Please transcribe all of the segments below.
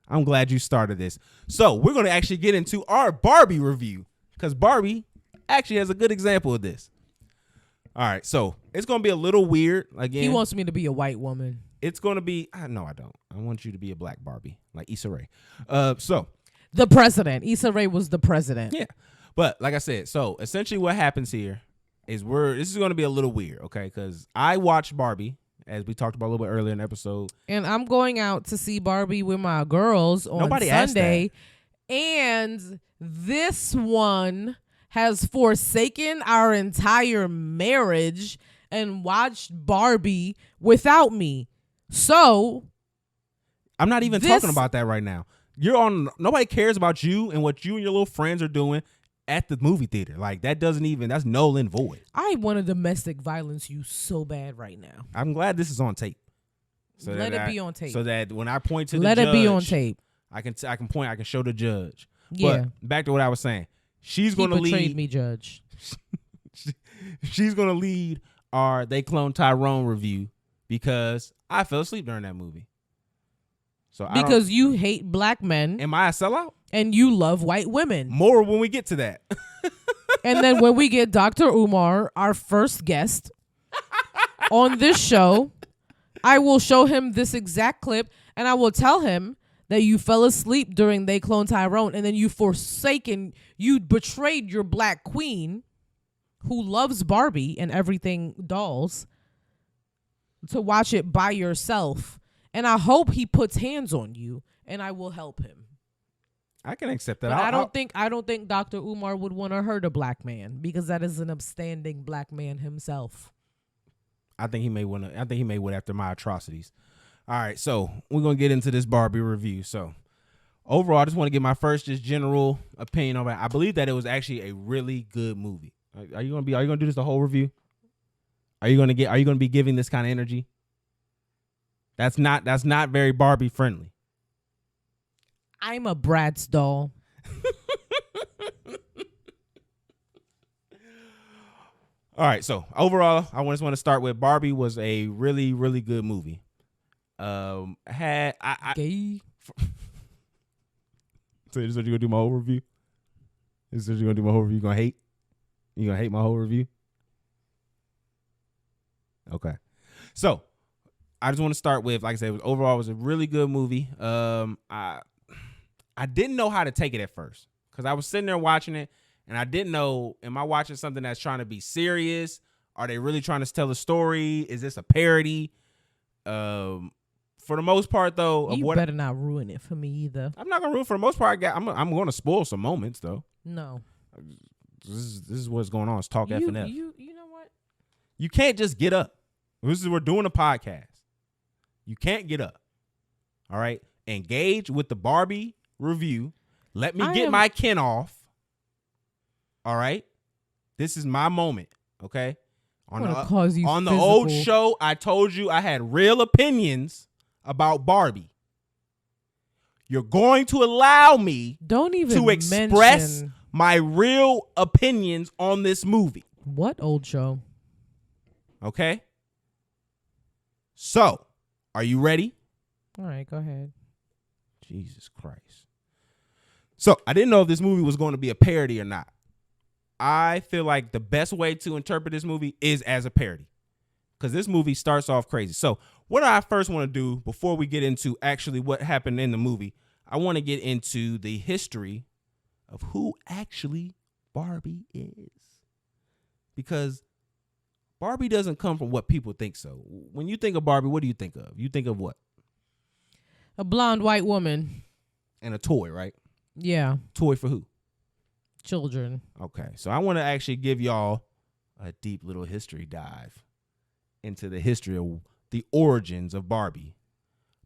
I'm glad you started this. So we're going to actually get into our Barbie review because Barbie actually has a good example of this. All right, so it's going to be a little weird. Again, He wants me to be a white woman. It's going to be, no, I don't. I want you to be a black Barbie, like Issa Rae. So the president. Issa Rae was the president. Yeah. But like I said, so essentially what happens here is this is going to be a little weird, okay? Because I watched Barbie, as we talked about a little bit earlier in the episode. And I'm going out to see Barbie with my girls on Sunday. And this one has forsaken our entire marriage and watched Barbie without me. So I'm not even talking about that right now. Nobody cares about you and what you and your little friends are doing at the movie theater. Like that's null and void. I want to domestic violence you so bad right now. I'm glad this is on tape. Let it be on tape. So that when I point to the judge. Let it be on tape. I can point, I can show the judge. Yeah. But back to what I was saying. She's going to lead. He betrayed me, judge. She's going to lead our They Clone Tyrone review because I fell asleep during that movie. So because you hate black men. Am I a sellout? And you love white women. More when we get to that. And then when we get Dr. Umar, our first guest on this show, I will show him this exact clip and I will tell him that you fell asleep during They Clone Tyrone and then you betrayed your black queen who loves Barbie and everything dolls to watch it by yourself. And I hope he puts hands on you and I will help him. I can accept that. But I don't think Dr. Umar would want to hurt a black man because that is an upstanding black man himself. I think he may want after my atrocities. All right, so we're going to get into this Barbie review. So overall, I just want to give my first just general opinion on it. I believe that it was actually a really good movie. Are you going to do this the whole review? Are you going to be giving this kind of energy? That's not very Barbie friendly. I'm a Bratz doll. All right, so overall, I just want to start with Barbie was a really, really good movie. So this is what you're gonna do my whole review? This is what you're gonna do my whole review? You gonna hate my whole review? Okay. So I just want to start with, like I said, overall it was a really good movie. I didn't know how to take it at first because I was sitting there watching it and I didn't know, am I watching something that's trying to be serious? Are they really trying to tell a story? Is this a parody? For the most part, though, you better not ruin it for me either. I'm not gonna ruin it for the most part. I'm going to spoil some moments though. No, this is what's going on. It's Talk FNF. You know what? You can't just get up. We're doing a podcast. You can't get up. All right, engage with the Barbie review. Let me get my Ken off. All right, this is my moment. Okay. On the old show, I told you I had real opinions about Barbie. You're going to allow me to express my real opinions on this movie. What old show? Okay. So, are you ready? All right, go ahead. Jesus Christ. So, I didn't know if this movie was going to be a parody or not. I feel like the best way to interpret this movie is as a parody because this movie starts off crazy. So what I first want to do before we get into actually what happened in the movie, I want to get into the history of who actually Barbie is, because Barbie doesn't come from what people think. So when you think of Barbie, what do you think of? You think of what? A blonde white woman. And a toy, right? Yeah. Toy for who? Children. Okay, so I want to actually give y'all a deep little history dive into the history of the origins of Barbie.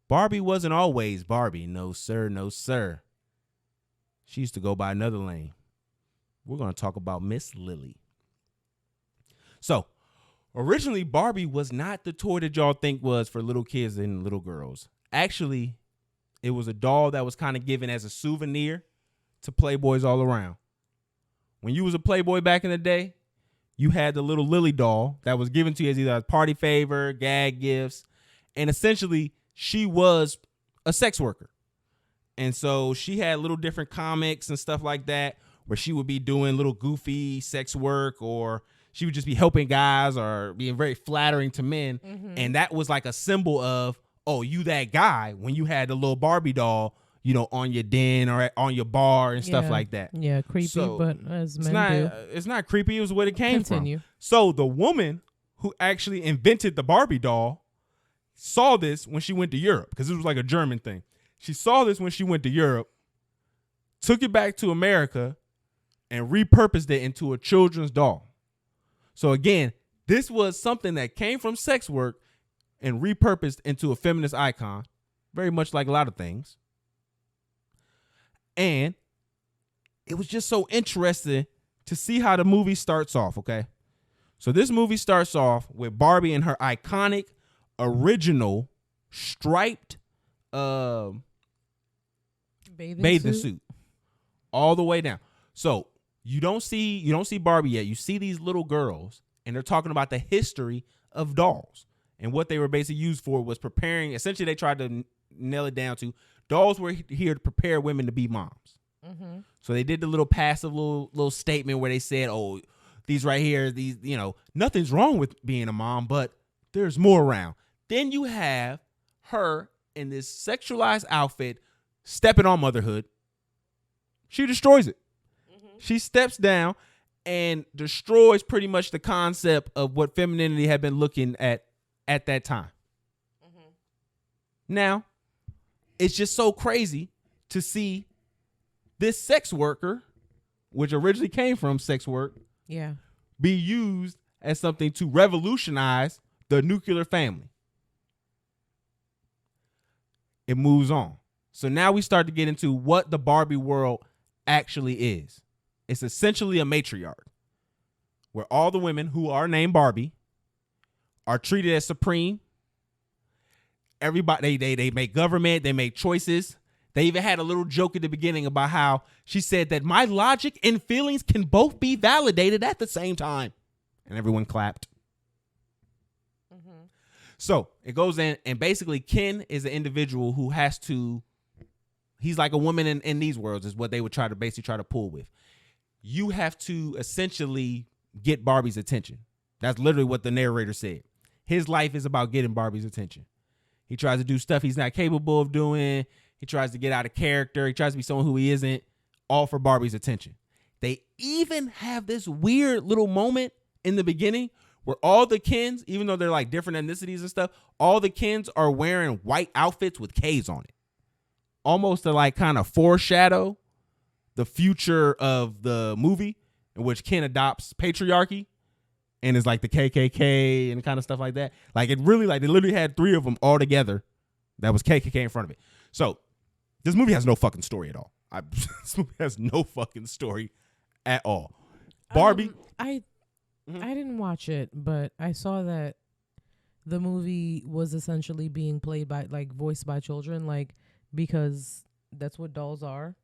Barbie wasn't always Barbie. No, sir. No, sir. She used to go by another name. We're going to talk about Miss Lily. So, originally, Barbie was not the toy that y'all think was for little kids and little girls. Actually, it was a doll that was kind of given as a souvenir to playboys all around. When you was a playboy back in the day, you had the little Lily doll that was given to you as either a party favor, gag gifts, and essentially she was a sex worker. And so she had little different comics and stuff like that where she would be doing little goofy sex work, or she would just be helping guys or being very flattering to men. And that was like a symbol of, oh, you that guy when you had the little Barbie doll, you know, on your den or on your bar and stuff like that. Yeah, creepy, So, but as men do. It's not creepy. It was what it came Continue. from. So the woman who actually invented the Barbie doll saw this when she went to Europe, because it was like a German thing. She saw this when she went to Europe, took it back to America, and repurposed it into a children's doll. So again, this was something that came from sex work and repurposed into a feminist icon, very much like a lot of things. And it was just so interesting to see how the movie starts off, okay? So this movie starts off with Barbie in her iconic, original, striped bathing suit all the way down. So you don't see Barbie yet. You see these little girls, and they're talking about the history of dolls. And what they were basically used for was preparing. Essentially, they tried to nail it down to dolls were here to prepare women to be moms. So they did the little passive little statement where they said, oh, these right here, these, you know, nothing's wrong with being a mom, but there's more around. Then you have her in this sexualized outfit stepping on motherhood. She destroys it. She steps down and destroys pretty much the concept of what femininity had been looking at that time. Now, it's just so crazy to see this sex worker, which originally came from sex work, be used as something to revolutionize the nuclear family. It moves on. So now we start to get into what the Barbie world actually is. It's essentially a matriarch where all the women who are named Barbie are treated as supreme. Everybody, they make government, they make choices. They even had a little joke at the beginning about how she said that my logic and feelings can both be validated at the same time. And everyone clapped. So it goes in, and basically Ken is an individual who has to, he's like a woman in these worlds is what they would try to pull with. You have to essentially get Barbie's attention. That's literally what the narrator said. His life is about getting Barbie's attention. He tries to do stuff he's not capable of doing. He tries to get out of character. He tries to be someone who he isn't, all for Barbie's attention. They even have this weird little moment in the beginning where all the Kens, even though they're like different ethnicities and stuff, all the Kens are wearing white outfits with K's on it. Almost to like kind of foreshadow the future of the movie in which Ken adopts patriarchy and is like the KKK and kind of stuff like that. Like it really, like they literally had 3 of them all together that was KKK in front of it. So this movie has no fucking story at all. This movie has no fucking story at all. Barbie. I didn't watch it, but I saw that the movie was essentially being played by, like, voiced by children, like, because that's what dolls are.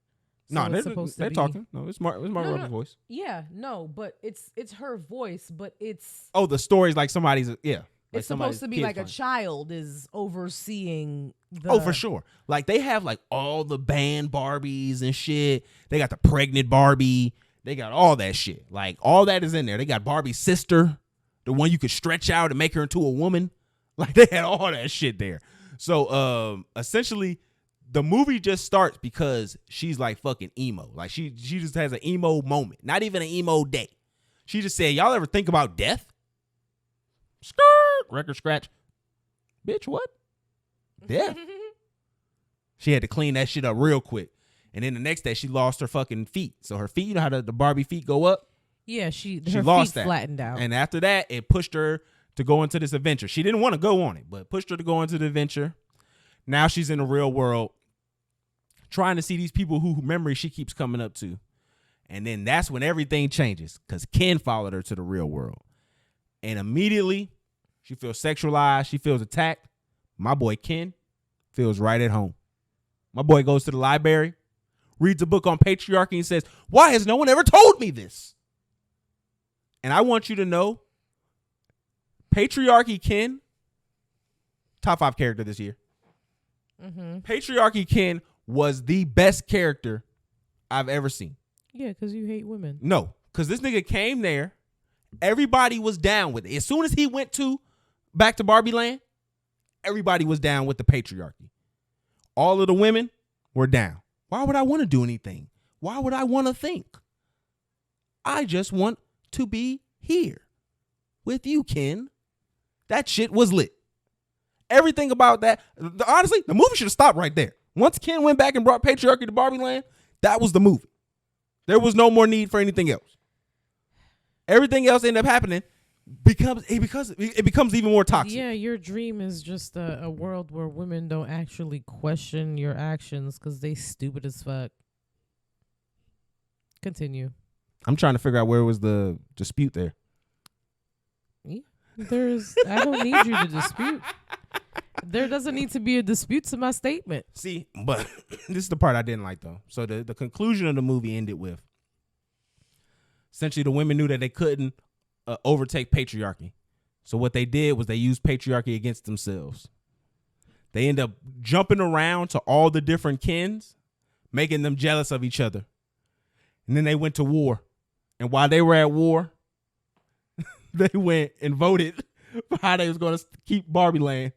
So no, they're talking. No, it's Margot Robbie's voice. Yeah, no, but it's her voice, but it's... Oh, the story's like somebody's, yeah. Like it's supposed to be like a child is overseeing the... Oh, for sure. Like, they have, like, all the band Barbies and shit. They got the pregnant Barbie. They got all that shit. Like, all that is in there. They got Barbie's sister, the one you could stretch out and make her into a woman. Like, they had all that shit there. So, essentially, the movie just starts because she's, like, fucking emo. Like, she just has an emo moment. Not even an emo day. She just said, y'all ever think about death? Skirt. Record scratch. Bitch, what? Death. She had to clean that shit up real quick. And then the next day, she lost her fucking feet. So her feet, you know how the Barbie feet go up? Yeah, she lost feet that. Flattened out. And after that, it pushed her to go into this adventure. She didn't want to go on it, but pushed her to go into the adventure. Now she's in the real world, trying to see these people who memory she keeps coming up to. And then that's when everything changes, because Ken followed her to the real world. And immediately, she feels sexualized. She feels attacked. My boy Ken feels right at home. My boy goes to the library, reads a book on patriarchy and says, why has no one ever told me this? And I want you to know, Patriarchy Ken, top 5 character this year. Patriarchy Ken was the best character I've ever seen. Yeah, because you hate women. No, because this nigga came there. Everybody was down with it. As soon as he went back to Barbie Land, everybody was down with the patriarchy. All of the women were down. Why would I want to do anything? Why would I want to think? I just want to be here with you, Ken. That shit was lit. Everything about that. Honestly, the movie should have stopped right there. Once Ken went back and brought patriarchy to Barbie Land, that was the movie. There was no more need for anything else. Everything else ended up happening it becomes even more toxic. Yeah, your dream is just a world where women don't actually question your actions because they stupid as fuck. Continue. I'm trying to figure out where was the dispute there. Yeah, I don't need you to dispute. There doesn't need to be a dispute to my statement. See, but this is the part I didn't like, though. So the conclusion of the movie ended with, essentially, the women knew that they couldn't overtake patriarchy. So what they did was they used patriarchy against themselves. They end up jumping around to all the different Kens, making them jealous of each other. And then they went to war. And while they were at war, they went and voted for how they was going to keep Barbie Land.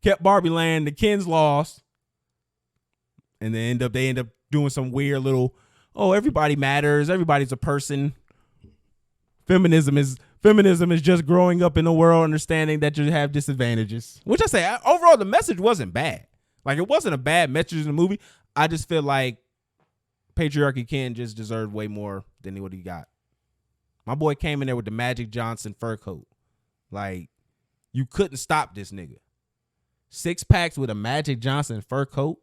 Kept Barbie Land. The Kens lost. And they end up doing some weird little, everybody matters. Everybody's a person. Feminism is just growing up in the world, understanding that you have disadvantages. Which I say, overall, the message wasn't bad. Like, it wasn't a bad message in the movie. I just feel like patriarchy Ken just deserved way more than what he got. My boy came in there with the Magic Johnson fur coat. Like, you couldn't stop this nigga. 6 packs with a Magic Johnson fur coat.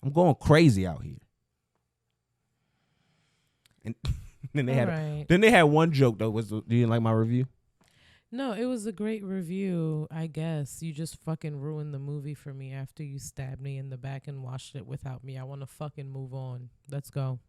I'm going crazy out here. And then they had one joke though. Do you didn't like my review? No, it was a great review, I guess. You just fucking ruined the movie for me after you stabbed me in the back and watched it without me. I want to fucking move on. Let's go.